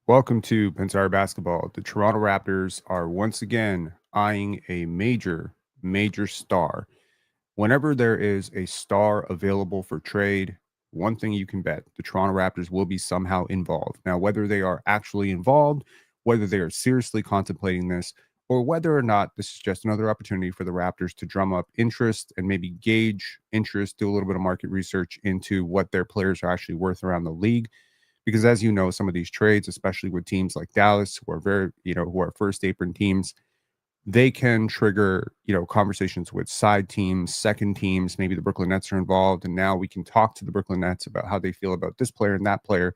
Welcome to PENSARE Basketball. The Toronto Raptors are once again eyeing a major star. Whenever there is a star available for trade, one thing you can bet, the Toronto Raptors will be somehow involved. Now, whether they are actually involved, whether they are seriously contemplating this, or whether or not this is just another opportunity for the Raptors to drum up interest and maybe gauge interest, do a little bit of market research into what their players are actually worth around the league. Because as you know, some of these trades, especially with teams like Dallas, who are very, who are first apron teams, they can trigger, conversations with side teams, second teams. Maybe the Brooklyn Nets are involved. And now we can talk to the Brooklyn Nets about how they feel about this player and that player.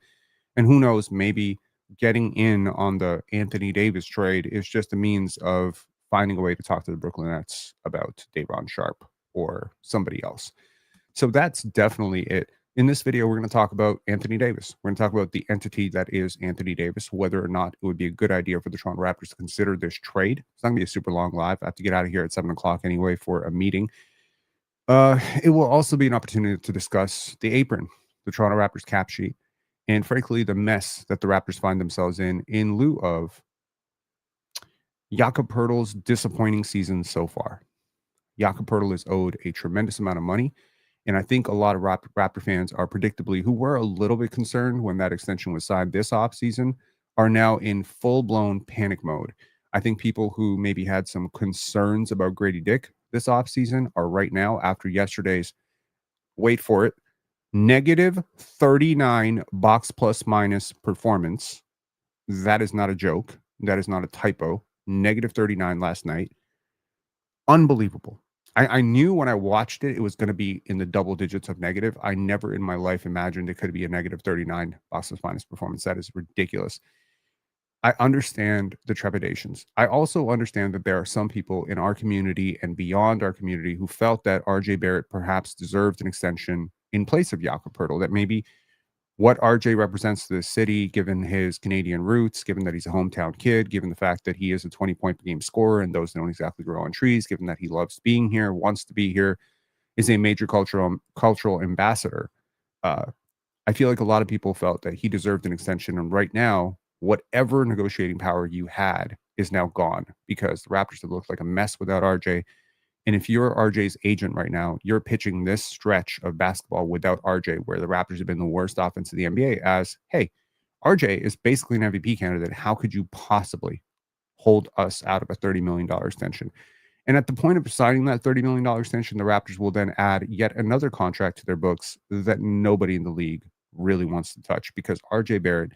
And who knows, maybe getting in on the Anthony Davis trade is just a means of finding a way to talk to the Brooklyn Nets about Davon Sharp or somebody else. So that's definitely it. In this video, we're going to talk about Anthony Davis. We're going to talk about the entity that is Anthony Davis, whether or not it would be a good idea for the Toronto Raptors to consider this trade. It's not going to be a super long live. I have to get out of here at 7 o'clock anyway for a meeting. It will also be an opportunity to discuss the apron, the Toronto Raptors cap sheet, and frankly, the mess that the Raptors find themselves in lieu of Jakob Poeltl's disappointing season so far. Jakob Poeltl is owed a tremendous amount of money. And I think a lot of Raptor fans are predictably, who were a little bit concerned when that extension was signed this offseason, are now in full-blown panic mode. I think people who maybe had some concerns about Grady Dick this offseason are right now, after yesterday's, wait for it, negative 39 box plus minus performance. That is not a joke. That is not a typo. Negative 39 last night. Unbelievable. I knew when I watched it, it was going to be in the double digits of negative. I never in my life imagined it could be a negative 39 box plus minus performance. That is ridiculous. I understand the trepidations. I also understand that there are some people in our community and beyond our community who felt that RJ Barrett perhaps deserved an extension in place of Jakob Poeltl, that maybe what RJ represents to the city, given his Canadian roots, given that he's a hometown kid, given the fact that he is a 20-point per game scorer and those don't exactly grow on trees, given that he loves being here, wants to be here, is a major cultural ambassador. I feel like a lot of people felt that he deserved an extension. And right now, whatever negotiating power you had is now gone because the Raptors have looked like a mess without RJ. And if you're RJ's agent right now, you're pitching this stretch of basketball without RJ, where the Raptors have been the worst offense in the NBA, as, hey, RJ is basically an MVP candidate. How could you possibly hold us out of a $30 million extension? And at the point of signing that $30 million extension, the Raptors will then add yet another contract to their books that nobody in the league really wants to touch, because RJ Barrett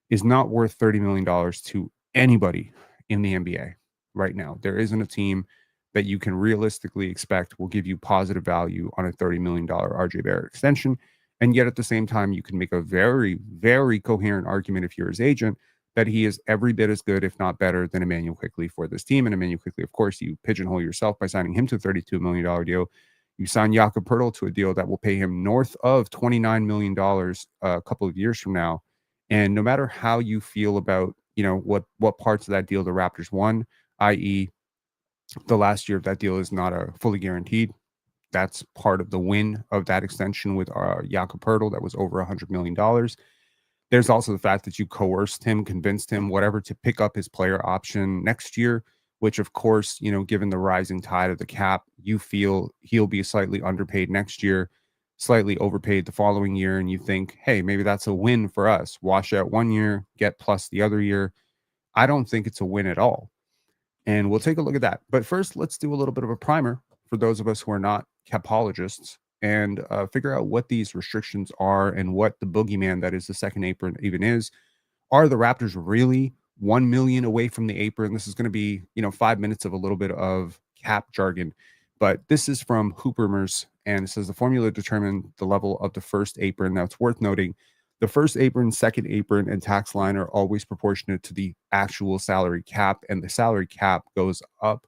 is not worth $30 million to anybody in the NBA right now. There isn't a team that you can realistically expect will give you positive value on a $30 million RJ Barrett extension. And yet at the same time, you can make a very, very coherent argument if you're his agent that he is every bit as good, if not better, than Immanuel Quickley for this team. And Immanuel Quickley, of course, you pigeonhole yourself by signing him to a $32 million deal. You sign Jakob Poeltl to a deal that will pay him north of $29 million a couple of years from now. And no matter how you feel about, what parts of that deal the Raptors won, i.e., the last year of that deal is not a fully guaranteed. That's part of the win of that extension with Jakob Poeltl. That was over $100 million. There's also the fact that you coerced him, convinced him, whatever, to pick up his player option next year, which, of course, given the rising tide of the cap, you feel he'll be slightly underpaid next year, slightly overpaid the following year. And you think, hey, maybe that's a win for us. Wash out one year, get plus the other year. I don't think it's a win at all. And we'll take a look at that. But first, let's do a little bit of a primer for those of us who are not capologists and figure out what these restrictions are and what the boogeyman that is the second apron even is. Are the Raptors really 1 million away from the apron? This is going to be, 5 minutes of a little bit of cap jargon. But this is from Hoopermers, and it says the formula determined the level of the first apron. Now, it's worth noting the first apron, second apron, and tax line are always proportionate to the actual salary cap, and the salary cap goes up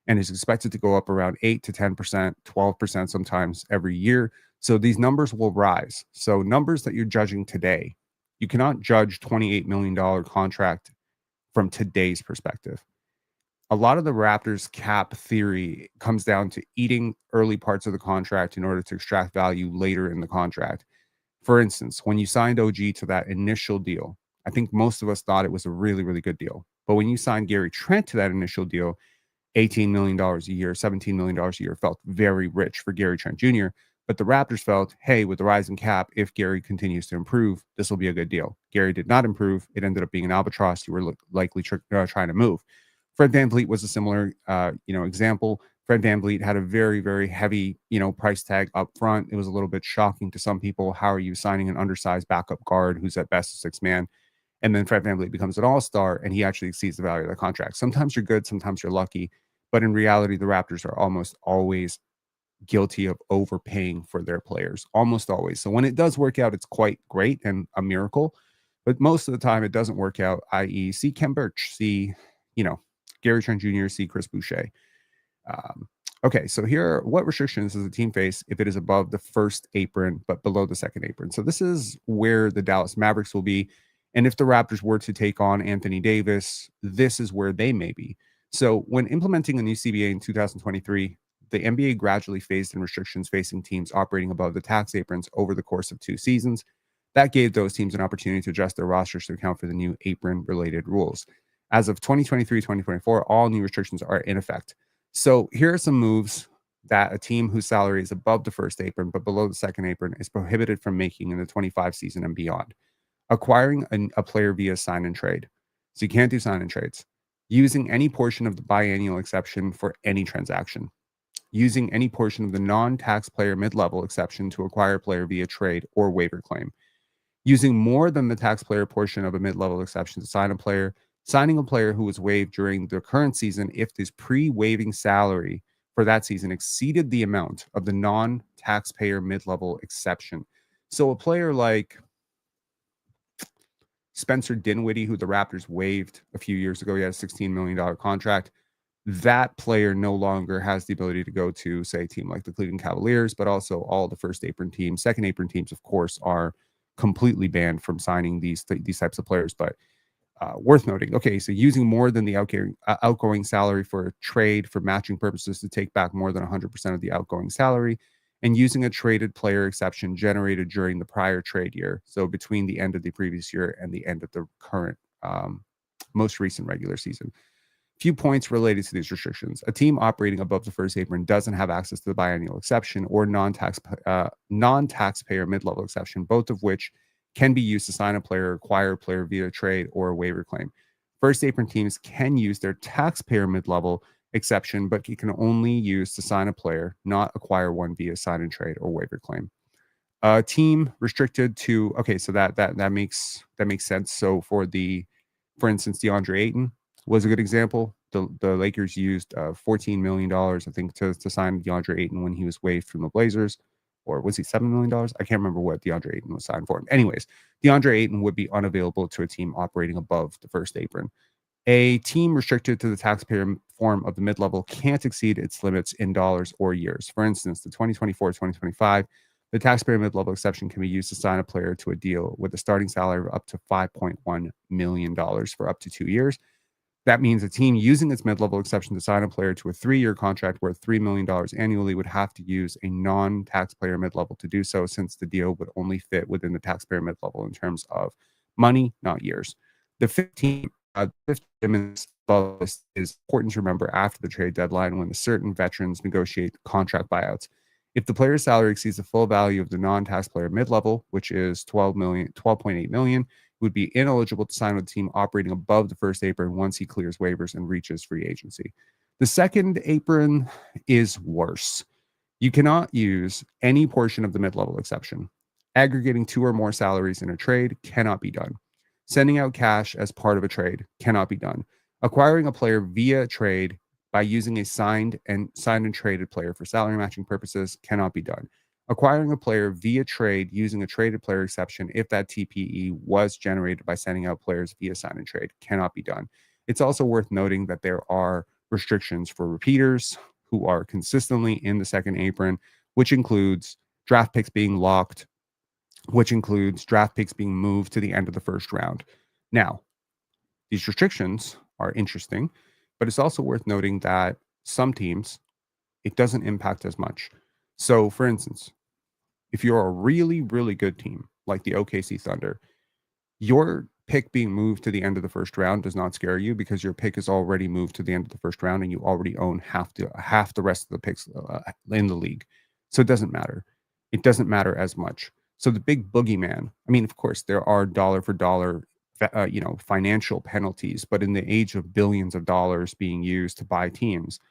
and is expected to go up around 8 to 10%, 12% sometimes every year. So these numbers will rise. So numbers that you're judging today, you cannot judge $28 million contract from today's perspective. A lot of the Raptors cap theory comes down to eating early parts of the contract in order to extract value later in the contract. For instance, when you signed OG to that initial deal, I think most of us thought it was a really, really good deal. But when you signed Gary Trent to that initial deal, $18 million a year, $17 million a year felt very rich for Gary Trent Jr. But the Raptors felt, hey, with the rising cap, if Gary continues to improve, this will be a good deal. Gary did not improve. It ended up being an albatross you were likely trying to move. Fred VanVleet was a similar, example. Fred VanVleet had a very, very heavy, price tag up front. It was a little bit shocking to some people. How are you signing an undersized backup guard who's at best a six man? And then Fred VanVleet becomes an all-star, and he actually exceeds the value of the contract. Sometimes you're good, sometimes you're lucky. But in reality, the Raptors are almost always guilty of overpaying for their players, almost always. So when it does work out, it's quite great and a miracle. But most of the time, it doesn't work out, i.e., see Ken Birch, see, Gary Trent Jr., see Chris Boucher. Okay, so here are what restrictions does the team face if it is above the first apron but below the second apron. So this is where the Dallas Mavericks will be. And if the Raptors were to take on Anthony Davis, this is where they may be. So when implementing a new CBA in 2023, the NBA gradually phased in restrictions facing teams operating above the tax aprons over the course of 2 seasons. That gave those teams an opportunity to adjust their rosters to account for the new apron-related rules. As of 2023-2024, all new restrictions are in effect. So here are some moves that a team whose salary is above the first apron but below the second apron is prohibited from making in the 25 season and beyond. Acquiring a player via sign and trade. So you can't do sign and trades. Using any portion of the biannual exception for any transaction. Using any portion of the non-tax player mid-level exception to acquire a player via trade or waiver claim. Using more than the tax player portion of a mid-level exception to sign a player. Signing a player who was waived during the current season if this pre-waiving salary for that season exceeded the amount of the non-taxpayer mid-level exception. So a player like Spencer Dinwiddie, who the Raptors waived a few years ago, he had a $16 million contract. That player no longer has the ability to go to, say, a team like the Cleveland Cavaliers, but also all the first apron teams. Second apron teams, of course, are completely banned from signing these types of players. But worth noting, okay, so using more than the outgoing salary for a trade for matching purposes to take back more than 100% of the outgoing salary, and using a traded player exception generated during the prior trade year, so between the end of the previous year and the end of the current, most recent regular season. Few points related to these restrictions. A team operating above the first apron doesn't have access to the biennial exception or non-taxpayer mid-level exception, both of which can be used to sign a player, acquire a player via trade or a waiver claim. First apron teams can use their taxpayer mid-level exception, but you can only use to sign a player, not acquire one via sign and trade or waiver claim. A team restricted to, okay, so that makes sense. So for instance, DeAndre Ayton was a good example. The Lakers used $14 million, I think, to sign DeAndre Ayton when he was waived from the Blazers. Or was he $7 million? I can't remember what DeAndre Ayton was signed for. Anyways, DeAndre Ayton would be unavailable to a team operating above the first apron. A team restricted to the taxpayer form of the mid-level can't exceed its limits in dollars or years. For instance, the 2024-2025, the taxpayer mid-level exception can be used to sign a player to a deal with a starting salary of up to $5.1 million for up to 2 years. That means a team using its mid-level exception to sign a player to a 3-year contract worth $3 million annually would have to use a non-taxpayer mid-level to do so, since the deal would only fit within the taxpayer mid-level in terms of money, not years. The 15 minutes above this is important to remember after the trade deadline, when the certain veterans negotiate contract buyouts. If the player's salary exceeds the full value of the non-tax player mid-level, which is $12.8 million, would be ineligible to sign with a team operating above the first apron once he clears waivers and reaches free agency. The second apron is worse. You cannot use any portion of the mid-level exception. Aggregating 2 or more salaries in a trade cannot be done. Sending out cash as part of a trade cannot be done. Acquiring a player via trade by using a signed and traded player for salary matching purposes cannot be done. Acquiring a player via trade using a traded player exception, if that TPE was generated by sending out players via sign and trade, cannot be done. It's also worth noting that there are restrictions for repeaters who are consistently in the second apron, which includes draft picks being locked, which includes draft picks being moved to the end of the first round. Now, these restrictions are interesting, but it's also worth noting that some teams, it doesn't impact as much. So, for instance, if you're a really, really good team like the OKC Thunder, your pick being moved to the end of the first round does not scare you because your pick is already moved to the end of the first round and you already own half the rest of the picks in the league. So it doesn't matter. It doesn't matter as much. So the big boogeyman, I mean, of course, there are dollar for dollar, financial penalties, but in the age of billions of dollars being used to buy teams,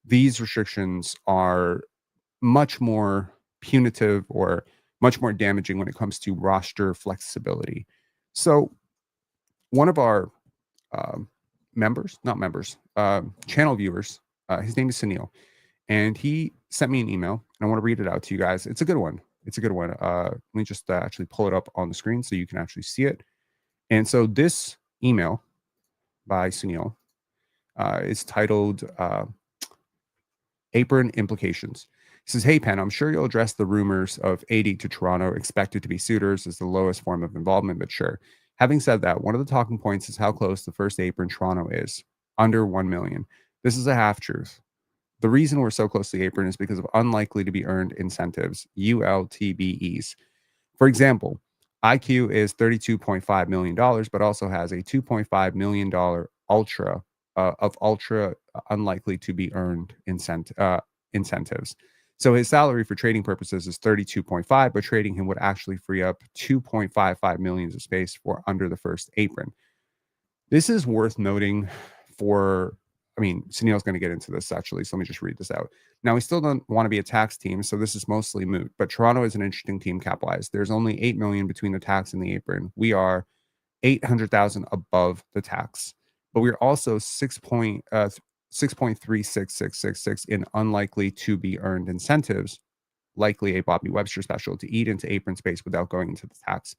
these restrictions are much more punitive or much more damaging when it comes to roster flexibility. So one of our channel viewers, his name is Sunil, and he sent me an email, and I want to read it out to you guys. It's a good one. Let me just actually pull it up on the screen so you can actually see it. And so this email by Sunil is titled Apron Implications. He says, "Hey, Pen, I'm sure you'll address the rumors of AD to Toronto expected to be suitors as the lowest form of involvement, but sure. Having said that, one of the talking points is how close the first apron Toronto is, under 1 million. This is a half-truth. The reason we're so close to the apron is because of unlikely to be earned incentives, ULTBEs. For example, IQ is $32.5 million, but also has a $2.5 million ultra unlikely to be earned incentives. So his salary for trading purposes is 32.5, but trading him would actually free up 2.55 million of space for under the first apron. This is worth noting Sunil's going to get into this actually, so let me just read this out. Now, we still don't want to be a tax team, so this is mostly moot, but Toronto is an interesting team cap-wise. There's only 8 million between the tax and the apron. We are 800,000 above the tax, but we're also 6.36666 in unlikely to be earned incentives, likely a Bobby Webster special to eat into apron space without going into the tax.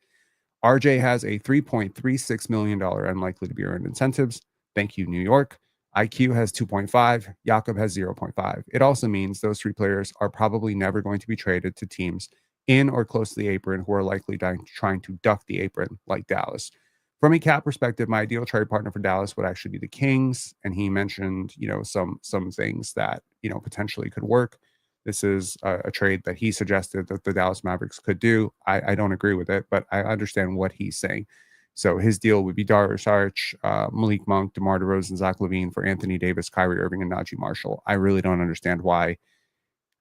RJ has a $3.36 million unlikely to be earned incentives. Thank you, New York. IQ has 2.5. Jakob has 0.5. It also means those three players are probably never going to be traded to teams in or close to the apron who are likely trying to duck the apron like Dallas. From a cap perspective, my ideal trade partner for Dallas would actually be the Kings. And he mentioned, some things that, potentially could work. This is a trade that he suggested that the Dallas Mavericks could do. I don't agree with it, but I understand what he's saying. So his deal would be Dario Saric, Malik Monk, DeMar DeRozan, Zach LaVine for Anthony Davis, Kyrie Irving, and Najee Marshall. I really don't understand why.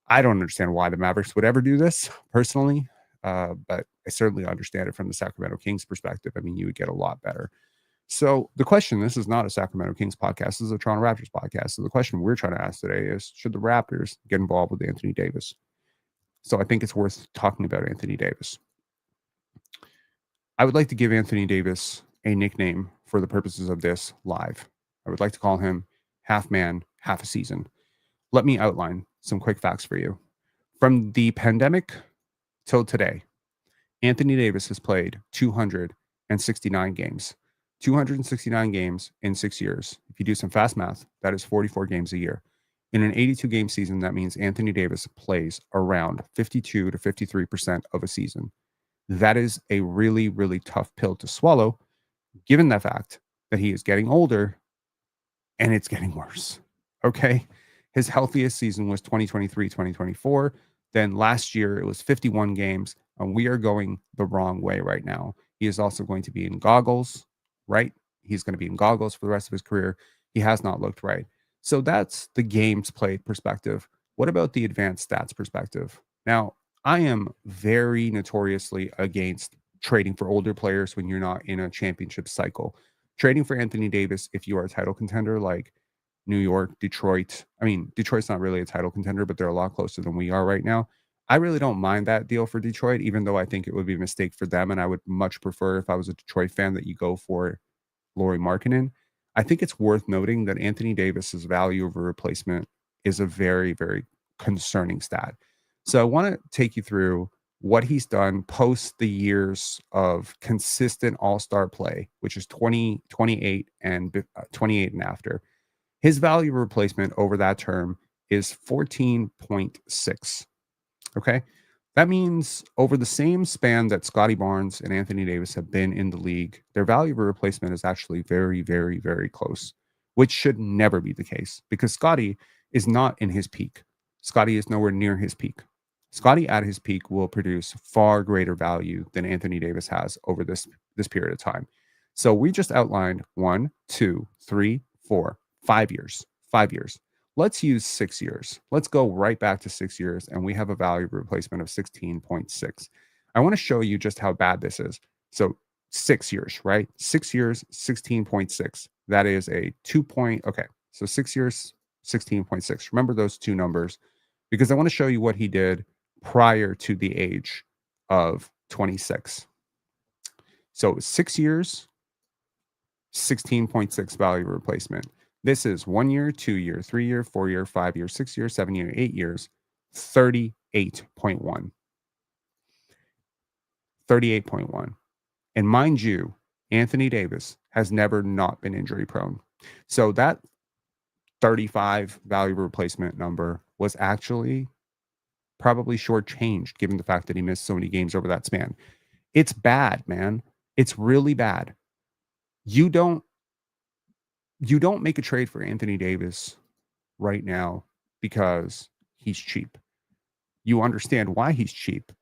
I don't understand why the Mavericks would ever do this personally, but I certainly understand it from the Sacramento Kings perspective. I mean, you would get a lot better. So the question, this is not a Sacramento Kings podcast, this is a Toronto Raptors podcast. So the question we're trying to ask today is, should the Raptors get involved with Anthony Davis? So I think it's worth talking about Anthony Davis. I would like to give Anthony Davis a nickname for the purposes of this live. I would like to call him half man, half a season. Let me outline some quick facts for you. From the pandemic till today, Anthony Davis has played 269 games. 269 games in 6 years. If you do some fast math, that is 44 games a year. In an 82-game season, that means Anthony Davis plays around 52 to 53% of a season. That is a really, really tough pill to swallow, given the fact that he is getting older and it's getting worse. Okay. His healthiest season was 2023, 2024. Then last year it was 51 games, and we are going the wrong way right now. He is also going to be in goggles, right? He's going to be in goggles for the rest of his career. He has not looked right. So that's the games played perspective. What about the advanced stats perspective? Now, I am very notoriously against trading for older players when you're not in a championship cycle. Trading for Anthony Davis, if you are a title contender like New York, Detroit. I mean, Detroit's not really a title contender, but they're a lot closer than we are right now. I really don't mind that deal for Detroit, even though I think it would be a mistake for them. And I would much prefer, if I was a Detroit fan, that you go for Lauri Markkanen. I think it's worth noting that Anthony Davis's value over replacement is a very, very concerning stat. So I want to take you through what he's done post the years of consistent all-star play, which is 28 and 28 and after. His value replacement over that term is 14.6. Okay. That means over the same span that Scotty Barnes and Anthony Davis have been in the league, their value replacement is actually very, very, very close, which should never be the case because Scotty is not in his peak. Scotty is nowhere near his peak. Scotty at his peak will produce far greater value than Anthony Davis has over this period of time. So we just outlined 1, 2, 3, 4, 5 years. 5 years. Let's use 6 years. Let's go right back to 6 years, and we have a value replacement of 16.6. I want to show you just how bad this is. So 6 years, right? 6 years, 16.6. That is a 2 point. Okay. So 6 years, 16.6. Remember those two numbers because I want to show you what he did prior to the age of 26. So 6 years, 16.6 value replacement. This is 1 year, 2 year, 3 year, 4 year, 5 year, 6 year, 7 year, 8 years, 38.1. 38.1. And mind you, Anthony Davis has never not been injury prone. So that 35 value replacement number was actually probably shortchanged given the fact that he missed so many games over that span. It's bad, man. It's really bad. You don't make a trade for Anthony Davis right now because he's cheap. You understand why he's cheap,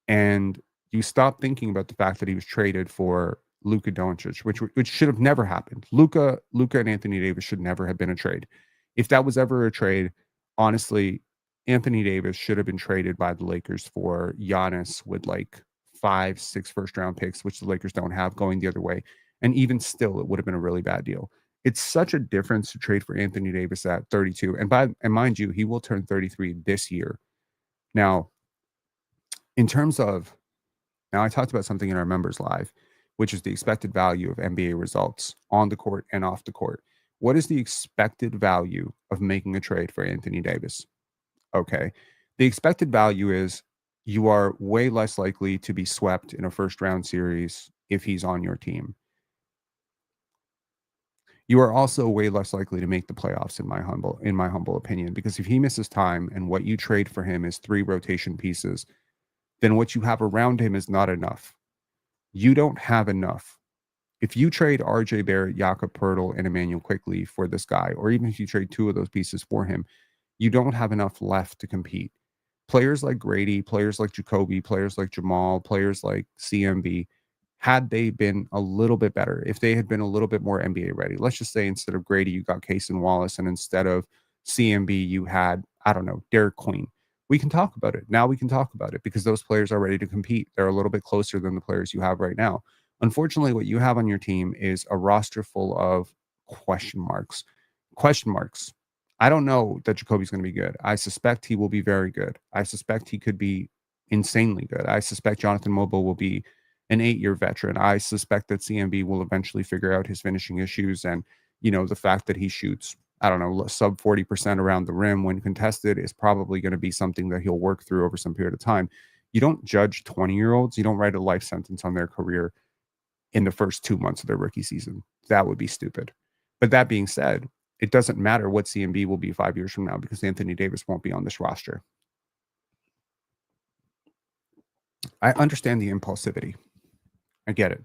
and you stop thinking about the fact that he was traded for Luka Doncic, which should have never happened. Luka and Anthony Davis should never have been a trade. If that was ever a trade, honestly, Anthony Davis should have been traded by the Lakers for Giannis with like 5, 6 first round picks, which the Lakers don't have, going the other way. And even still, it would have been a really bad deal. It's such a difference to trade for Anthony Davis at 32. And mind you, he will turn 33 this year. Now, in terms of, now I talked about something in our members live, which is the expected value of NBA results on the court and off the court. What is the expected value of making a trade for Anthony Davis? Okay. The expected value is you are way less likely to be swept in a first round series if he's on your team. You are also way less likely to make the playoffs in my humble opinion, because if he misses time and what you trade for him is 3 rotation pieces, then what you have around him is not enough. You don't have enough. If you trade RJ Barrett, Jakob Poeltl, and Emmanuel Quickley for this guy, or even if you trade 2 of those pieces for him, you don't have enough left to compete. Players like Grady, players like Jacoby, players like Jamal, players like CMB, had they been a little bit better, if they had been a little bit more NBA ready, let's just say instead of Grady, you got Cason Wallace, and instead of CMB, you had, I don't know, Derek Queen. We can talk about it. Now we can talk about it because those players are ready to compete. They're a little bit closer than the players you have right now. Unfortunately, what you have on your team is a roster full of question marks. Question marks. I don't know that Jacoby's going to be good. I suspect he will be very good. I suspect he could be insanely good. I suspect Jonathan Mobile will be an 8-year veteran. I suspect that CMB will eventually figure out his finishing issues, and the fact that he shoots, I don't know, sub 40% around the rim when contested is probably going to be something that he'll work through over some period of time. You don't judge 20-year-olds. You don't write a life sentence on their career in the first 2 months of their rookie season. That would be stupid. But that being said, it doesn't matter what CMB will be 5 years from now because Anthony Davis won't be on this roster. I understand the impulsivity. I get it.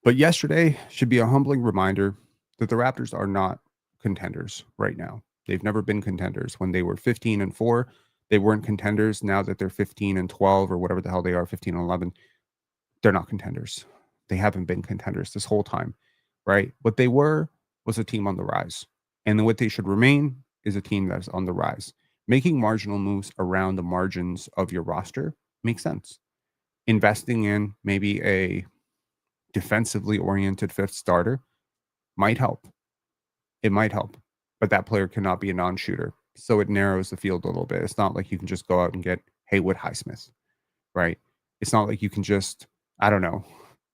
But yesterday should be a humbling reminder that the Raptors are not contenders right now. They've never been contenders. When they were 15-4, they weren't contenders. Now that they're 15-12 or whatever the hell they are, 15-11, they're not contenders. They haven't been contenders this whole time, right? What they were was a team on the rise. And then what they should remain is a team that's on the rise. Making marginal moves around the margins of your roster makes sense. Investing in maybe a defensively oriented 5th starter might help. It might help, but that player cannot be a non-shooter. So it narrows the field a little bit. It's not like you can just go out and get Haywood Highsmith, right? It's not like you can just, I don't know,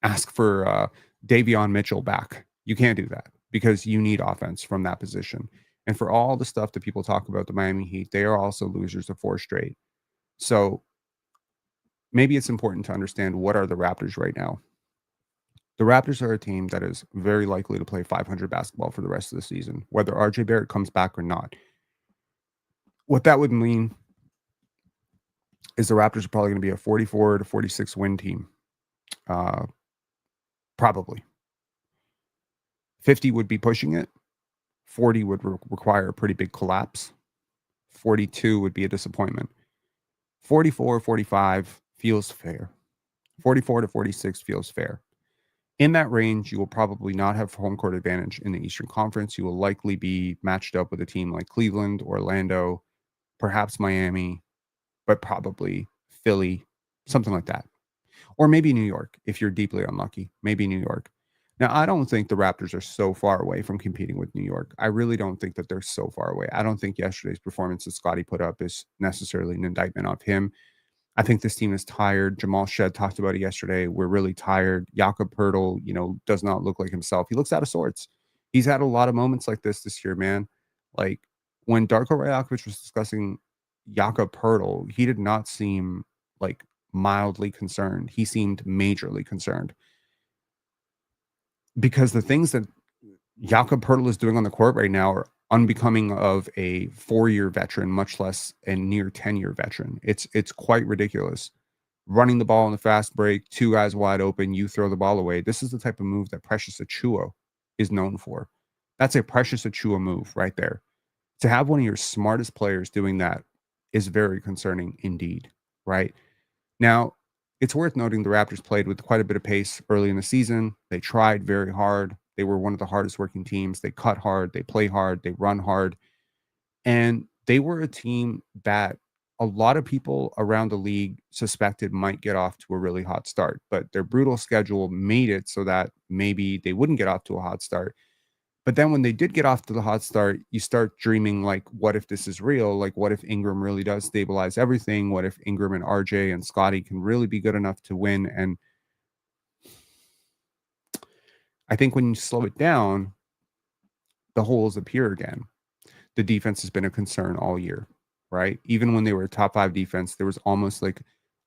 ask for Davion Mitchell back. You can't do that because you need offense from that position. And for all the stuff that people talk about the Miami Heat, they are also losers of 4 straight. So maybe it's important to understand what are the Raptors right now. The Raptors are a team that is very likely to play 500 basketball for the rest of the season, whether RJ Barrett comes back or not. What that would mean is the Raptors are probably going to be a 44 to 46 win team. Probably. 50 would be pushing it. 40 would require a pretty big collapse. 42 would be a disappointment. 44, 45 feels fair. 44 to 46 feels fair. In that range, you will probably not have home court advantage in the Eastern Conference. You will likely be matched up with a team like Cleveland, Orlando, perhaps Miami, but probably Philly, something like that. Or maybe New York, if you're deeply unlucky. Maybe New York. Now, I don't think the Raptors are so far away from competing with New York. I really don't think that they're so far away. I don't think yesterday's performance that Scotty put up is necessarily an indictment of him. I think this team is tired. Jamal Shed talked about it yesterday. We're really tired. Jakob Poeltl, does not look like himself. He looks out of sorts. He's had a lot of moments like this year, man. Like when Darko Rajakovic was discussing Jakob Poeltl, he did not seem like mildly concerned. He seemed majorly concerned because the things that Jakob Poeltl is doing on the court right now are unbecoming of a 4-year veteran, much less a near 10-year veteran. It's quite ridiculous. Running the ball in the fast break, 2 guys wide open, you throw the ball away. This is the type of move that Precious Achiuwa is known for. That's a Precious Achiuwa move right there. To have one of your smartest players doing that is very concerning indeed, right? Now, it's worth noting the Raptors played with quite a bit of pace early in the season. They tried very hard. They were one of the hardest working teams. They cut hard, they play hard, they run hard. And they were a team that a lot of people around the league suspected might get off to a really hot start, but their brutal schedule made it so that maybe they wouldn't get off to a hot start. But then when they did get off to the hot start, you start dreaming like, what if this is real? Like, what if Ingram really does stabilize everything? What if Ingram and RJ and Scotty can really be good enough to win? And I think when you slow it down, the holes appear again. The defense has been a concern all year, right? Even when they were a top 5 defense, there was almost like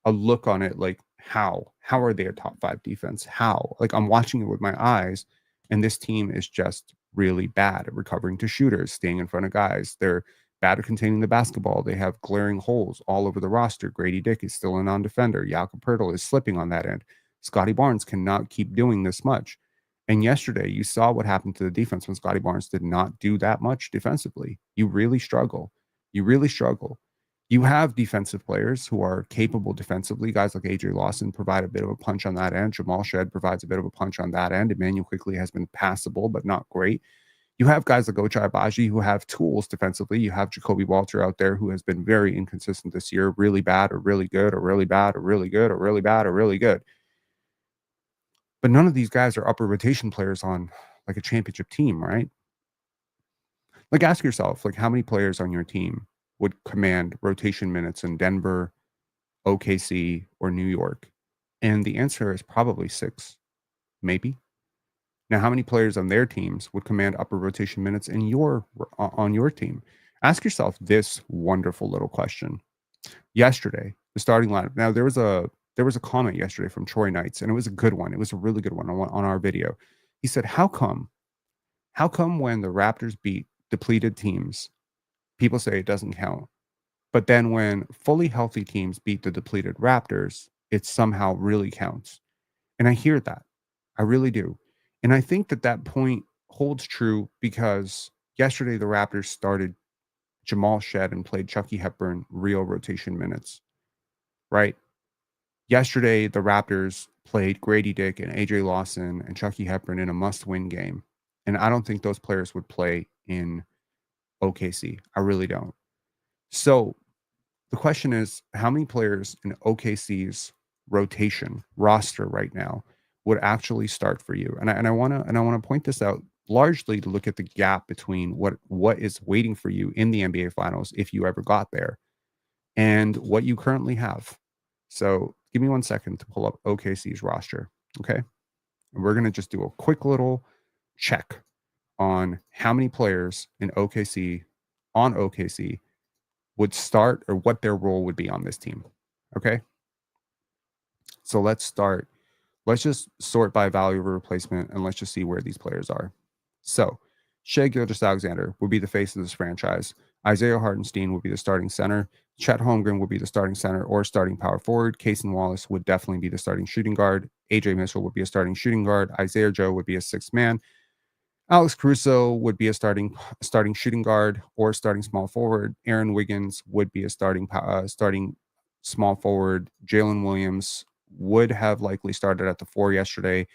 a look on it like, how are they a top 5 defense? How? Like, I'm watching it with my eyes, and this team is just really bad at recovering to shooters, staying in front of guys. They're bad at containing the basketball. They have glaring holes all over the roster. Grady Dick is still a non-defender. Jakob Poeltl is slipping on that end. Scotty Barnes cannot keep doing this much. And yesterday, you saw what happened to the defense when Scotty Barnes did not do that much defensively. You really struggle. You really struggle. You have defensive players who are capable defensively. Guys like AJ Lawson provide a bit of a punch on that end. Jamal Shed provides a bit of a punch on that end. Emmanuel quickly has been passable, but not great. You have guys like Ochai Agbaji who have tools defensively. You have Jacoby Walter out there who has been very inconsistent this year, really bad or really good or really bad or really good or really bad or really good. But none of these guys are upper rotation players on like a championship team, right? Like, ask yourself, like, how many players on your team would command rotation minutes in Denver, OKC, or New York? And the answer is probably 6, maybe. Now, how many players on their teams would command upper rotation minutes in on your team? Ask yourself this wonderful little question. Yesterday, the starting lineup. Now, there was a comment yesterday from Troy Knights, and it was a good one. It was a really good one on our video. He said, how come when the Raptors beat depleted teams, people say it doesn't count, but then when fully healthy teams beat the depleted Raptors, it somehow really counts? And I hear that. I really do. And I think that point holds true because yesterday the Raptors started Jamal Shed and played Chucky Hepburn real rotation minutes, right? Yesterday, the Raptors played Grady Dick and AJ Lawson and Chucky Hepburn in a must-win game. And I don't think those players would play in OKC. I really don't. So the question is, how many players in OKC's rotation roster right now would actually start for you? And I want to point this out largely to look at the gap between what is waiting for you in the NBA Finals if you ever got there and what you currently have. So give me 1 second to pull up OKC's roster, okay? And we're going to just do a quick little check on how many players in OKC would start or what their role would be on this team, okay? So let's just sort by value of a replacement, and let's just see where these players are. So Shai Gilgeous-Alexander would be the face of this franchise. Isaiah Hartenstein would be the starting center. Chet Holmgren would be the starting center or starting power forward. Cason Wallace would definitely be the starting shooting guard. AJ Mitchell would be a starting shooting guard. Isaiah Joe would be a sixth man. Alex Caruso would be a starting shooting guard or starting small forward. Aaron Wiggins would be a starting small forward. Jalen Williams would have likely started at the 4 yesterday.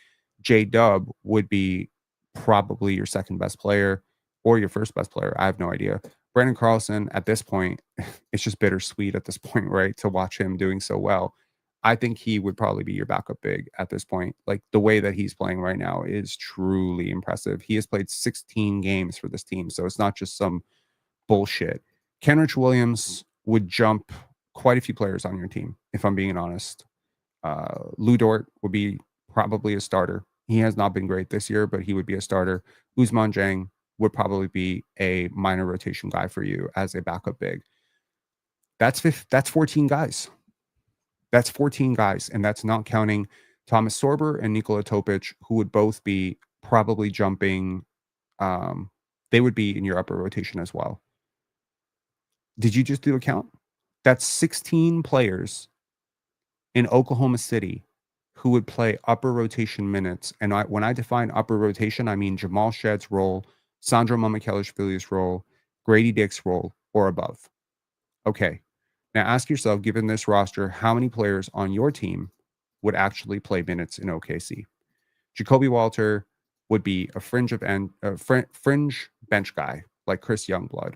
J-Dub would be probably your second best player or your first best player. I have no idea. Brandon Carlson, at this point, it's just bittersweet at this point, right? To watch him doing so well. I think he would probably be your backup big at this point. Like the way that he's playing right now is truly impressive. He has played 16 games for this team, so it's not just some bullshit. Kenrich Williams would jump quite a few players on your team, if I'm being honest. Lou Dort would be probably a starter. He has not been great this year, but he would be a starter. Ousmane Dieng would probably be a minor rotation guy for you as a backup big. That's 14 guys. That's 14 guys, and that's not counting Thomas Sorber and Nikola Topic, who would both be probably jumping. They would be in your upper rotation as well. Did you just do a count? That's 16 players in Oklahoma City who would play upper rotation minutes. And when I define upper rotation, I mean Jamal Shedd's role, Sandro Mamukelashvili's role, Grady Dick's role, or above. Okay. Now ask yourself, given this roster, how many players on your team would actually play minutes in OKC? Jacoby Walter would be a fringe bench guy like Chris Youngblood.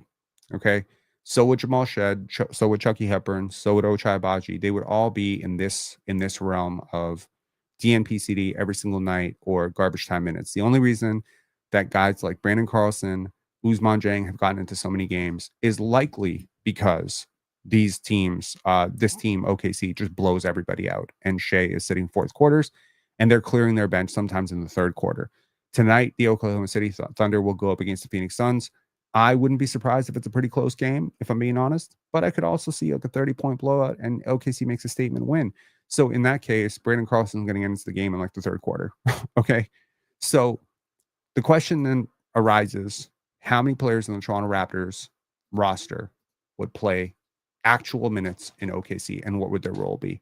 Okay. So would Jamal Shedd, so would Chucky Hepburn, so would Ochai Agbaji. They would all be in this realm of DNPCD every single night or garbage time minutes. The only reason that guys like Brandon Carlson, Ousmane Dieng have gotten into so many games is likely because these teams, this team OKC just blows everybody out, and Shea is sitting fourth quarters, and they're clearing their bench sometimes in the third quarter. Tonight, the Oklahoma City Thunder will go up against the Phoenix Suns. I wouldn't be surprised if it's a pretty close game, if I'm being honest, but I could also see like a 30-point blowout and OKC makes a statement win. So in that case, Brandon Carlson's going to get into the game in like the third quarter. Okay. So the question then arises, how many players in the Toronto Raptors roster would play actual minutes in OKC, and what would their role be?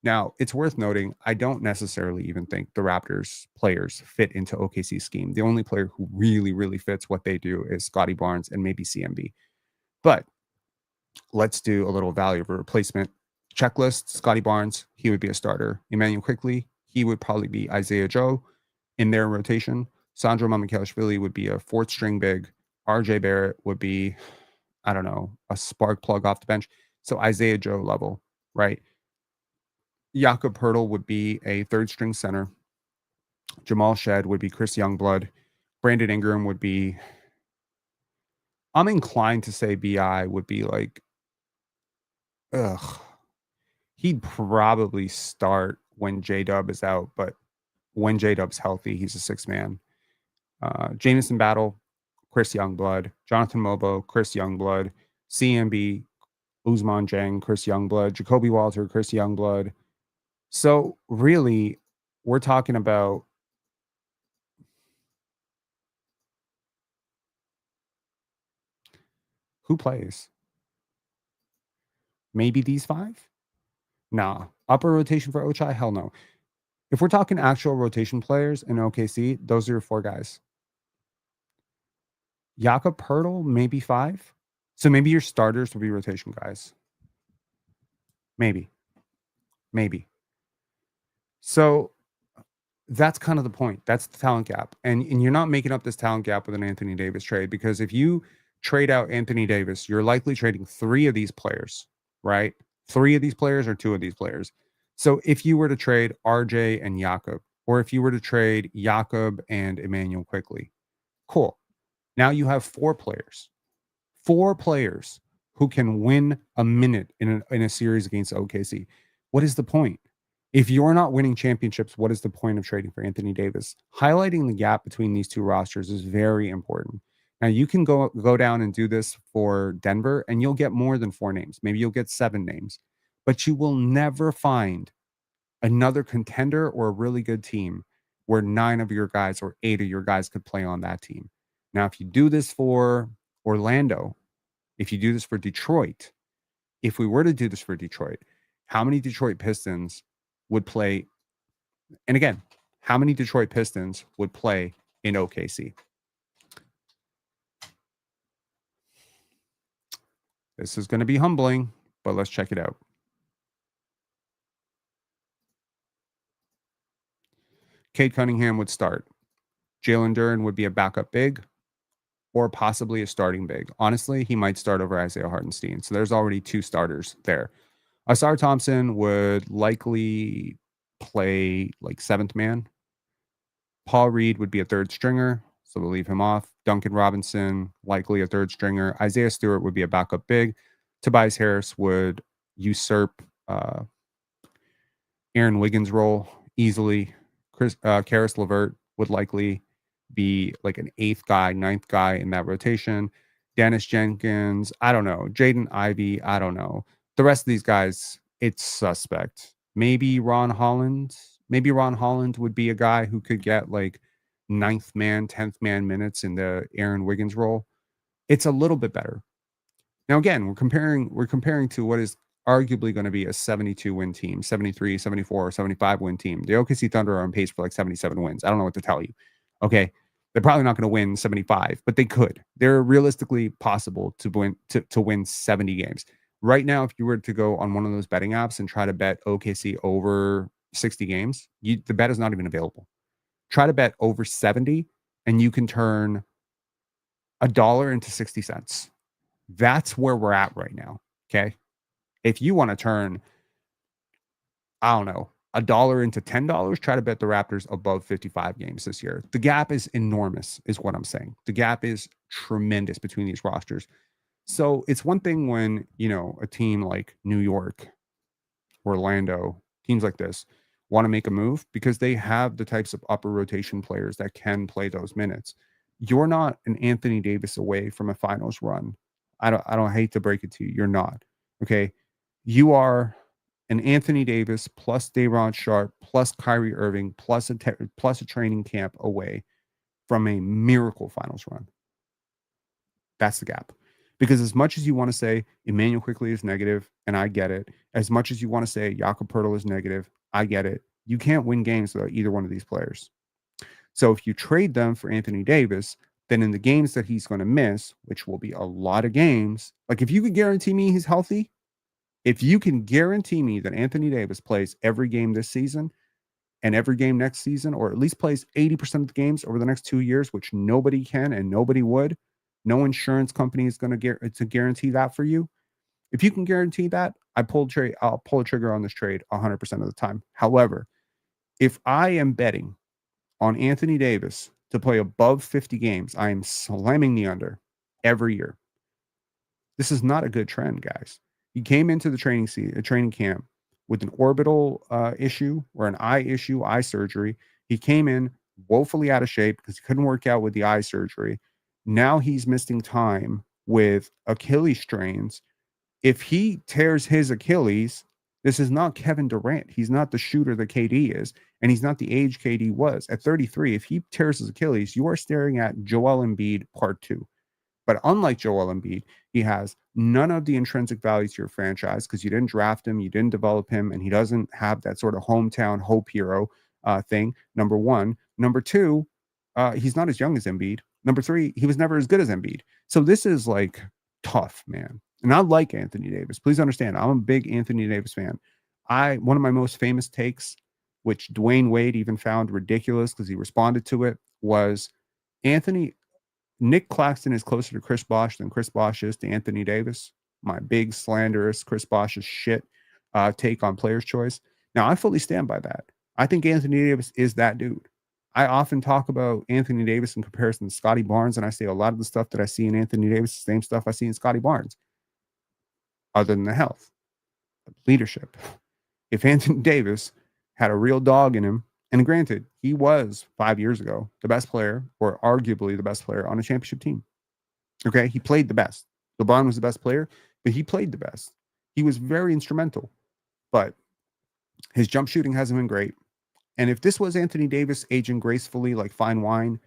Now, it's worth noting, I don't necessarily even think the Raptors players fit into OKC's scheme. The only player who really, really fits what they do is Scotty Barnes and maybe CMB. But let's do a little value of a replacement checklist. Scotty Barnes, he would be a starter. Emmanuel Quickley, he would probably be Isaiah Joe in their rotation. Sandro Mamukelashvili would be a fourth string big. RJ Barrett would be, I don't know, a spark plug off the bench. So Isaiah Joe level, right? Jakob Poeltl would be a third string center. Jamal Shedd would be Chris Youngblood. Brandon Ingram would be, I'm inclined to say BI would be like, he'd probably start when J-Dub is out, but when J-Dub's healthy, he's a six man. Jamison Battle, Chris Youngblood. Jonathan Mobo, Chris Youngblood. CMB, Ousmane Dieng, Chris Youngblood. Jacoby Walter, Chris Youngblood. So really, we're talking about who plays? Maybe these five? Nah. Upper rotation for Ochai? Hell no. If we're talking actual rotation players in OKC, those are your four guys. Jakob Poeltl, maybe five. So maybe your starters will be rotation guys. Maybe. So that's kind of the point. That's the talent gap. And you're not making up this talent gap with an Anthony Davis trade, because if you trade out Anthony Davis, you're likely trading three of these players, right? Three of these players or two of these players. So if you were to trade RJ and Jakob, or if you were to trade Jakob and Emmanuel Quickley, cool. Now you have four players who can win a minute in a series against OKC. What is the point? If you're not winning championships, what is the point of trading for Anthony Davis? Highlighting the gap between these two rosters is very important. Now, you can go down and do this for Denver, and you'll get more than four names. Maybe you'll get seven names, but you will never find another contender or a really good team where nine of your guys or eight of your guys could play on that team. Now, if you do this for Orlando, if you do this for Detroit, if we were to do this for Detroit, how many Detroit Pistons would play? And again, how many Detroit Pistons would play in OKC? This is going to be humbling, but let's check it out. Cade Cunningham would start. Jalen Duren would be a backup big or possibly a starting big. Honestly, he might start over Isaiah Hartenstein. So there's already 2 starters there. Asar Thompson would likely play like 7th man. Paul Reed would be a 3rd stringer, so we'll leave him off. Duncan Robinson, likely a 3rd stringer. Isaiah Stewart would be a backup big. Tobias Harris would usurp Aaron Wiggins' role easily. Karis LeVert would likely be like an 8th guy, 9th guy in that rotation. Dennis Jenkins, I don't know. Jaden Ivey, I don't know. The rest of these guys, it's suspect. Maybe Ron Holland. Maybe Ron Holland would be a guy who could get like 9th man, 10th man minutes in the Aaron Wiggins role. It's a little bit better. Now, again, we're comparing to what is arguably going to be a 72 win team, 73, 74, 75 win team. The OKC Thunder are on pace for like 77 wins. I don't know what to tell you. Okay. They're probably not going to win 75, but they could. They're realistically possible to win 70 games. Right now, if you were to go on one of those betting apps and try to bet OKC over 60 games, the bet is not even available. Try to bet over 70 and you can turn $1 into 60 cents. That's where we're at right now. Okay. If you want to turn, I don't know, $1 into $10, try to bet the Raptors above 55 games this year. The gap is enormous, is what I'm saying. The gap is tremendous between these rosters. So it's one thing when, a team like New York, Orlando, teams like this want to make a move because they have the types of upper rotation players that can play those minutes. You're not an Anthony Davis away from a finals run. I don't hate to break it to you. You're not. Okay. You are an Anthony Davis plus Day'Ron Sharpe plus Kyrie Irving plus a training camp away from a miracle finals run. That's the gap. Because as much as you want to say Emmanuel Quickley is negative, and I get it, as much as you want to say Jakob Poeltl is negative, I get it. You can't win games without either one of these players. So if you trade them for Anthony Davis, then in the games that he's going to miss, which will be a lot of games, like if you could guarantee me he's healthy, if you can guarantee me that Anthony Davis plays every game this season and every game next season, or at least plays 80% of the games over the next 2 years, which nobody can and nobody would, no insurance company is going to guarantee that for you. If you can guarantee that, I'll pull a trigger on this trade 100% of the time. However, if I am betting on Anthony Davis to play above 50 games, I am slamming the under every year. This is not a good trend, guys. He came into the training camp with an orbital issue or an eye surgery. He came in woefully out of shape because he couldn't work out with the eye surgery. Now he's missing time with Achilles strains. If he tears his Achilles, this is not Kevin Durant. He's not the shooter that KD is, and he's not the age KD was. At 33, if he tears his Achilles, you are staring at Joel Embiid part 2. But unlike Joel Embiid, he has none of the intrinsic value to your franchise because you didn't draft him, you didn't develop him, and he doesn't have that sort of hometown hope hero thing, number one. Number two, he's not as young as Embiid. Number three, he was never as good as Embiid. So this is like tough, man. And I like Anthony Davis. Please understand, I'm a big Anthony Davis fan. One of my most famous takes, which Dwayne Wade even found ridiculous because he responded to it, was Nick Claxton is closer to Chris Bosh than Chris Bosh is to Anthony Davis. My big slanderous Chris Bosh's shit take on player's choice. Now, I fully stand by that. I think Anthony Davis is that dude. I often talk about Anthony Davis in comparison to Scotty Barnes, and I say a lot of the stuff that I see in Anthony Davis, the same stuff I see in Scotty Barnes, other than the health, leadership. If Anthony Davis had a real dog in him, and granted, he was 5 years ago the best player, or arguably the best player on a championship team. Okay, he played the best. LeBron was the best player, but he played the best. He was very instrumental, but his jump shooting hasn't been great. And if this was Anthony Davis aging gracefully like fine wine,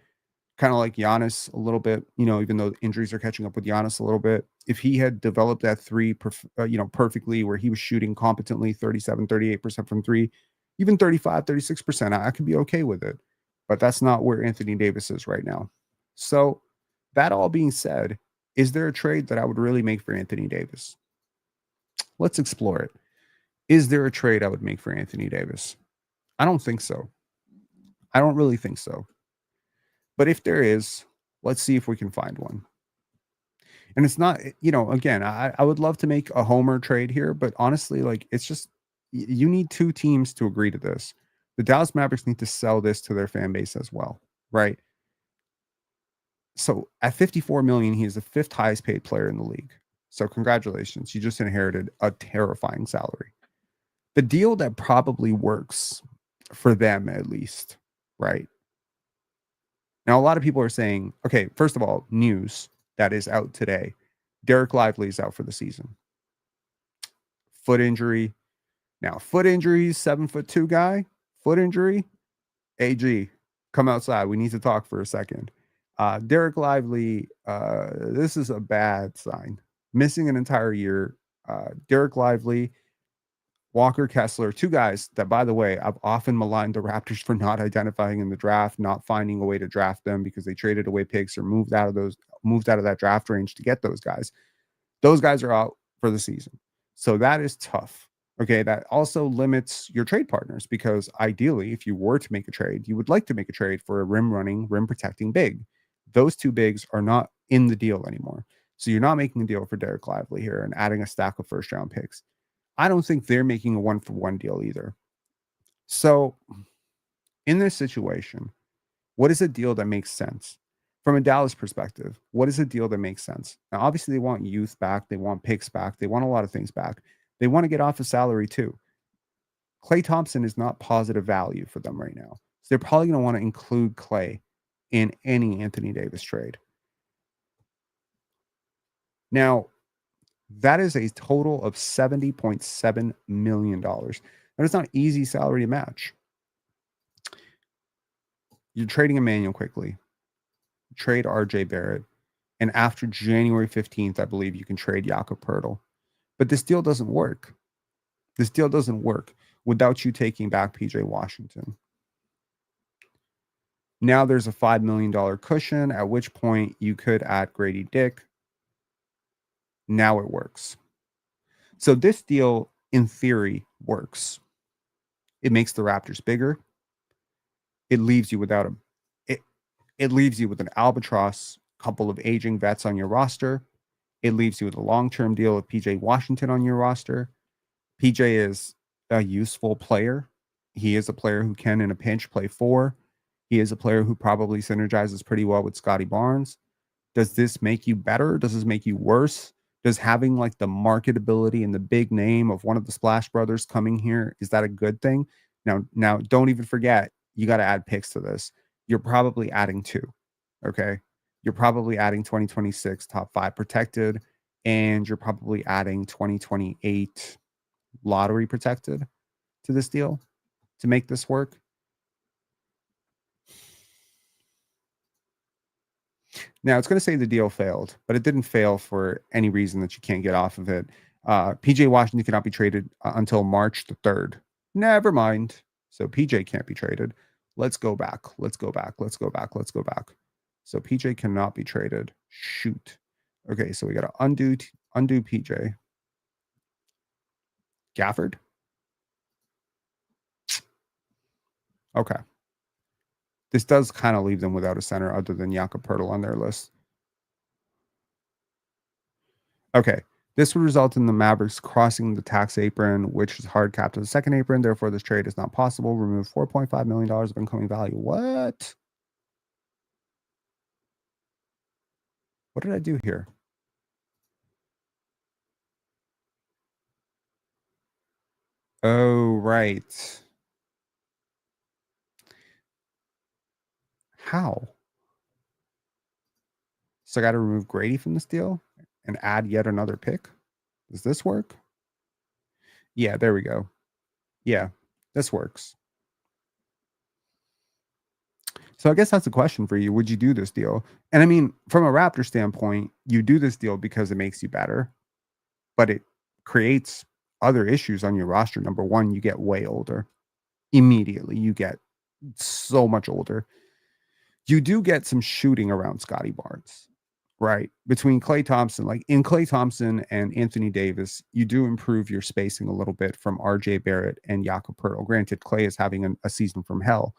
kind of like Giannis a little bit, even though injuries are catching up with Giannis a little bit, if he had developed that three, perfectly, where he was shooting competently 37, 38% from three, even 35, 36%, I could be okay with it. But that's not where Anthony Davis is right now. So that all being said, is there a trade that I would really make for Anthony Davis? Let's explore it. Is there a trade I would make for Anthony Davis? I don't think so. I don't really think so. But if there is, let's see if we can find one. And it's not, again, I would love to make a homer trade here, but honestly, like it's just you need two teams to agree to this. The Dallas Mavericks need to sell this to their fan base as well, right? So at 54 million, he is the fifth highest paid player in the league. So congratulations, you just inherited a terrifying salary. The deal that probably works for them, at least, right? Now, a lot of people are saying, okay, first of all, news that is out today. Derek Lively is out for the season. Foot injury. Now, foot injuries, 7'2" guy, foot injury. AG, come outside. We need to talk for a second. Derek Lively, this is a bad sign. Missing an entire year. Derek Lively, Walker Kessler, two guys that, by the way, I've often maligned the Raptors for not identifying in the draft, not finding a way to draft them because they traded away picks or moved out of that draft range to get those guys. Those guys are out for the season. So that is tough. Okay, that also limits your trade partners because ideally, if you were to make a trade, you would like to make a trade for a rim running, rim protecting big. Those two bigs are not in the deal anymore. So you're not making a deal for Derek Lively here and adding a stack of first round picks. I don't think they're making a 1-for-1 deal either. So in this situation, what is a deal that makes sense? From a Dallas perspective, what is a deal that makes sense? Now, obviously, they want youth back. They want picks back. They want a lot of things back. They want to get off of salary too. Klay Thompson is not positive value for them right now. So they're probably going to want to include Klay in any Anthony Davis trade. Now, that is a total of $70.7 million. That is not easy salary to match. You're trading Emmanuel quickly. Trade RJ Barrett. And after January 15th, I believe you can trade Jakob Poeltl. But this deal doesn't work. This deal doesn't work without you taking back PJ Washington. Now there's a $5 million cushion, at which point you could add Grady Dick. Now it works. So this deal, in theory, works. It makes the Raptors bigger. It leaves you without it leaves you with an albatross, couple of aging vets on your roster. It leaves you with a long-term deal with PJ Washington on your roster. PJ is a useful player. He is a player who can, in a pinch, play four. He is a player who probably synergizes pretty well with Scotty Barnes. Does this make you better? Does this make you worse? Does having like the marketability and the big name of one of the Splash Brothers coming here, is that a good thing? Now, don't even forget, you got to add picks to this. You're probably adding two, okay? You're probably adding 2026 top 5 protected, and you're probably adding 2028 lottery protected to this deal to make this work. Now, it's going to say the deal failed, but it didn't fail for any reason that you can't get off of it. PJ Washington cannot be traded until March the 3rd. Never mind. So PJ can't be traded. Let's go back. Let's go back. Let's go back. Let's go back. So PJ cannot be traded. Shoot. Okay, so we got to undo PJ. Gafford? Okay. This does kind of leave them without a center other than Jakob Poeltl on their list. Okay. This would result in the Mavericks crossing the tax apron, which is hard capped to the second apron. Therefore, this trade is not possible. Remove $4.5 million of incoming value. What? What did I do here? Oh, right. How? So I got to remove Grady from this deal and add yet another pick? Does this work? Yeah, there we go. Yeah, this works. So I guess that's a question for you. Would you do this deal? And I mean, from a Raptor standpoint, you do this deal because it makes you better, but it creates other issues on your roster. Number one, you get way older. Immediately, you get so much older. You do get some shooting around Scotty Barnes, right? Between Klay Thompson, like in Klay Thompson and Anthony Davis, you do improve your spacing a little bit from RJ Barrett and Jakob Poeltl. Granted, Klay is having a season from hell.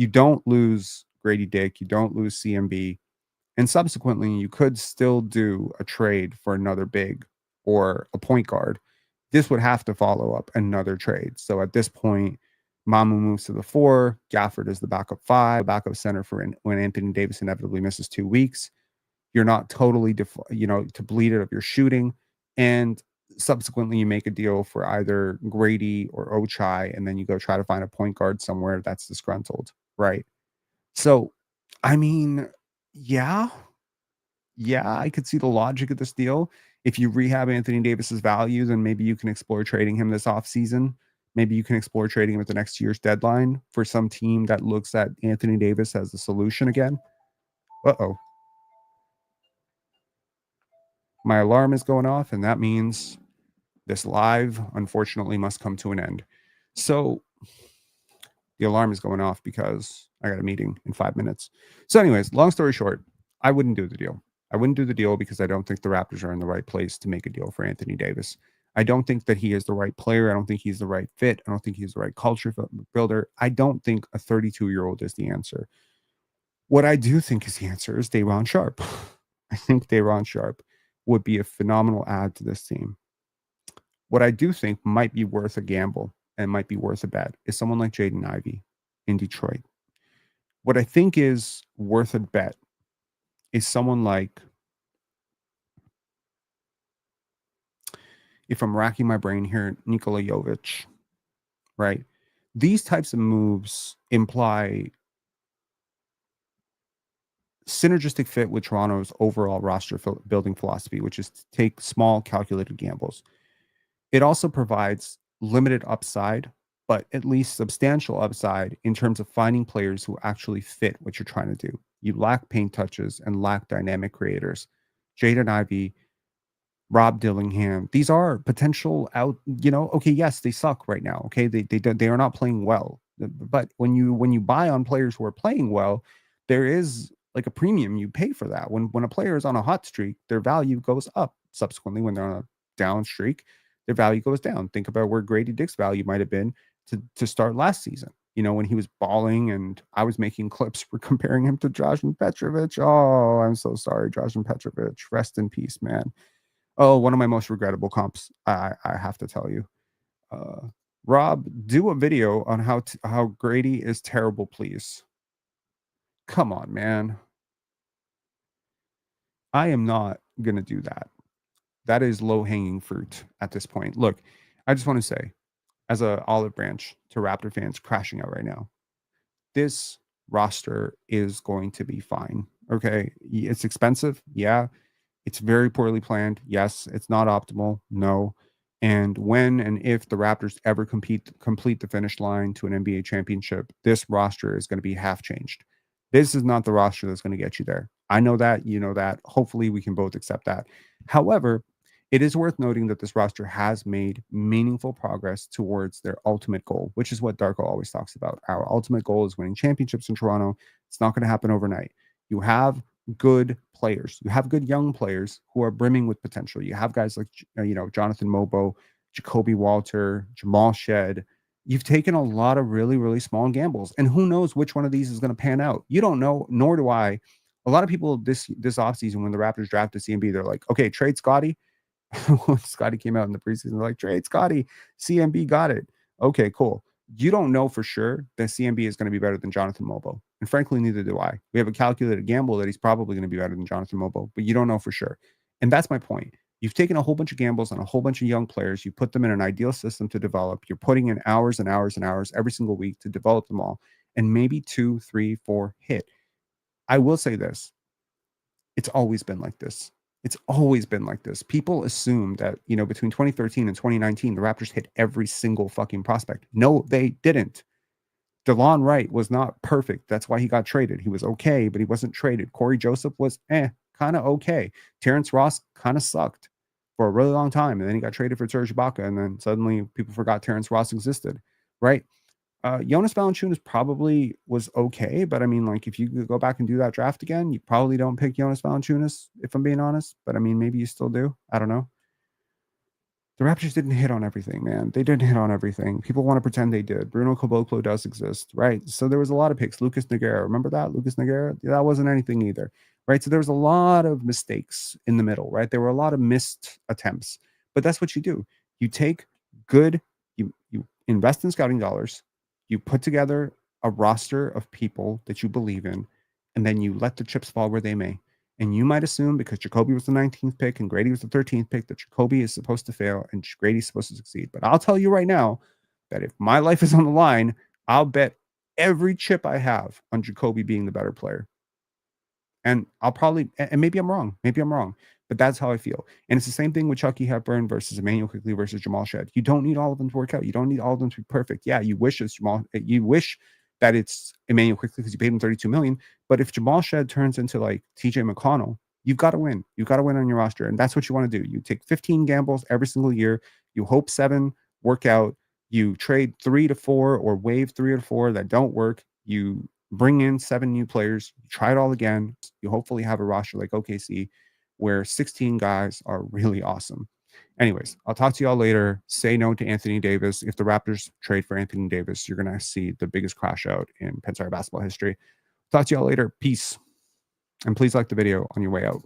You don't lose Grady Dick, you don't lose CMB, and subsequently you could still do a trade for another big or a point guard. This would have to follow up another trade. So at this point, Mamu moves to the 4. Gafford is the backup 5, backup center for when Anthony Davis inevitably misses 2 weeks. You're not totally, depleted of your shooting. And subsequently, you make a deal for either Grady or Ochai, and then you go try to find a point guard somewhere that's disgruntled, right? So, I mean, yeah, I could see the logic of this deal. If you rehab Anthony Davis's value, then maybe you can explore trading him this offseason. Maybe you can explore trading him at the next year's deadline for some team that looks at Anthony Davis as the solution again. Uh-oh. My alarm is going off, and that means this live, unfortunately, must come to an end. So the alarm is going off because I got a meeting in 5 minutes. So anyways, long story short, I wouldn't do the deal. I wouldn't do the deal because I don't think the Raptors are in the right place to make a deal for Anthony Davis. I don't think that he is the right player. I don't think he's the right fit. I don't think he's the right culture builder. I don't think a 32-year-old is the answer. What I do think is the answer is Day'Ron Sharpe. I think Day'Ron Sharpe would be a phenomenal add to this team. What I do think might be worth a gamble and might be worth a bet is someone like Jaden Ivey in Detroit. What I think is worth a bet is someone like, if I'm racking my brain here, Nikola Jovic, right? These types of moves imply synergistic fit with Toronto's overall roster building philosophy, which is to take small, calculated gambles. It also provides limited upside, but at least substantial upside in terms of finding players who actually fit what you're trying to do. You lack paint touches and lack dynamic creators. Jaden Ivey, Rob Dillingham, these are potential okay, yes, they suck right now. Okay, they are not playing well. But when you buy on players who are playing well, there is like a premium you pay for that. When a player is on a hot streak, their value goes up. Subsequently, when they're on a down streak, their value goes down. Think about where Grady Dick's value might have been to start last season. When he was balling, and I was making clips for comparing him to Dražen Petrovic. Oh, I'm so sorry, Dražen Petrovic. Rest in peace, man. Oh, one of my most regrettable comps, I have to tell you. Rob, do a video on how Grady is terrible, please. Come on, man. I am not going to do that. That is low-hanging fruit at this point. Look, I just want to say, as a olive branch to Raptor fans crashing out right now, this roster is going to be fine. Okay, it's expensive. Yeah. It's very poorly planned. Yes. It's not optimal. No. And when and if the Raptors ever complete the finish line to an NBA championship, this roster is going to be half changed. This is not the roster that's going to get you there. I know that. You know that. Hopefully, we can both accept that. However, it is worth noting that this roster has made meaningful progress towards their ultimate goal, which is what Darko always talks about. Our ultimate goal is winning championships in Toronto. It's not going to happen overnight. You have good players. You have good young players who are brimming with potential. You have guys like, Jonathan Mobo, Jacoby Walter, Jamal Shed. You've taken a lot of really, really small gambles. And who knows which one of these is going to pan out? You don't know, nor do I. A lot of people this offseason, when the Raptors drafted CMB, they're like, okay, trade Scotty. When Scotty came out in the preseason, they're like, trade Scotty. CMB got it. Okay, cool. You don't know for sure that CMB is going to be better than Jonathan Mobo. And frankly, neither do I. We have a calculated gamble that he's probably going to be better than Jonathan Mobo, but you don't know for sure. And that's my point. You've taken a whole bunch of gambles on a whole bunch of young players. You put them in an ideal system to develop. You're putting in hours and hours and hours every single week to develop them all. And maybe 2, 3, 4 hit. I will say this. It's always been like this. It's always been like this. People assume that, between 2013 and 2019, the Raptors hit every single fucking prospect. No, they didn't. DeLon Wright was not perfect. That's why he got traded. He was okay, but he wasn't traded. Corey Joseph was kind of okay. Terrence Ross kind of sucked for a really long time. And then he got traded for Serge Ibaka. And then suddenly people forgot Terrence Ross existed, right? Jonas Valanciunas probably was okay, but I mean, like, if you could go back and do that draft again, you probably don't pick Jonas Valanciunas, if I'm being honest. But I mean, maybe you still do. I don't know. The Raptors didn't hit on everything, man. They didn't hit on everything. People want to pretend they did. Bruno Caboclo does exist, right? So there was a lot of picks. Lucas Nogueira, remember that? Lucas Nogueira? That wasn't anything either, right? So there was a lot of mistakes in the middle, right? There were a lot of missed attempts. But that's what you do. You take good, you invest in scouting dollars, you put together a roster of people that you believe in, and then you let the chips fall where they may. And you might assume because Jacoby was the 19th pick and Grady was the 13th pick that Jacoby is supposed to fail and Grady's supposed to succeed. But I'll tell you right now that if my life is on the line, I'll bet every chip I have on Jacoby being the better player. And I'll probably, and maybe I'm wrong. Maybe I'm wrong. But that's how I feel. And it's the same thing with Chucky Hepburn versus Emmanuel Quickley versus Jamal Shed. You don't need all of them to work out. You don't need all of them to be perfect. Yeah, you wish it's Jamal. You wish that it's Emmanuel Quickley because you paid him $32 million. But if Jamal Shed turns into like TJ McConnell, you've got to win. You've got to win on your roster. And that's what you want to do. You take 15 gambles every single year. You hope 7 work out. You trade 3 to 4 or waive 3 or 4 that don't work. You bring in 7 new players, try it all again. You hopefully have a roster like OKC where 16 guys are really awesome. Anyways, I'll talk to y'all later. Say no to Anthony Davis. If the Raptors trade for Anthony Davis, you're going to see the biggest crash out in PENSARE basketball history. Talk to y'all later. Peace. And please like the video on your way out.